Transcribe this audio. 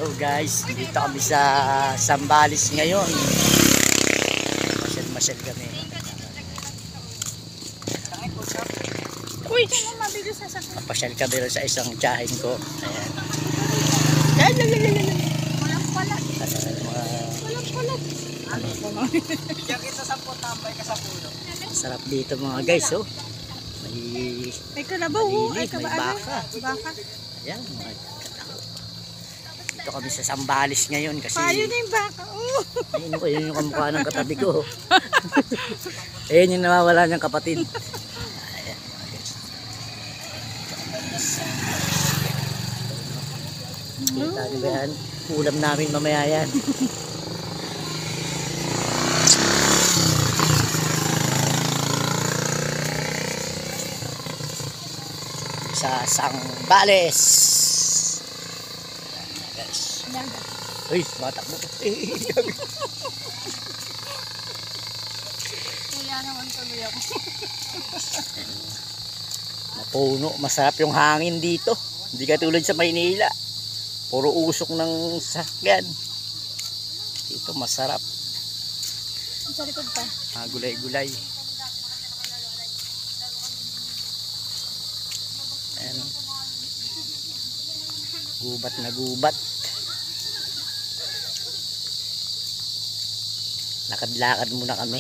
So guys, dito kami sa Zambales ngayon. Masyal kami. Uy, mabilis sa sakit. Papasyal kami rin sa isang tiyahin ko. Ayan. Walang palat. Walang palat. Bigyan kita 10 tambay ka sa pulo. Sarap dito mga guys, oh. May kalabaw, may baka. Baka. Ayan, mga katao. Dito kami sa Zambales ngayon kasi Payo na yung baka. ayun ko, yun yung kamukha ng katabi ko. Ayun yung nawawala niyang kapatid. Ayan, mga guys. Kita niyo ba yan? Ulam namin mamaya yan. Sa Zambales. Guys. Uy, matakbo. Kaya naman tuloy ako. Mapuno, masarap yung hangin dito. Hindi katulad sa Maynila. Puro usok ng sasakyan. Dito masarap. Sa likod pa. Gulay-gulay. Ayan. Gubat na gubat. Lakad-lakad muna kami.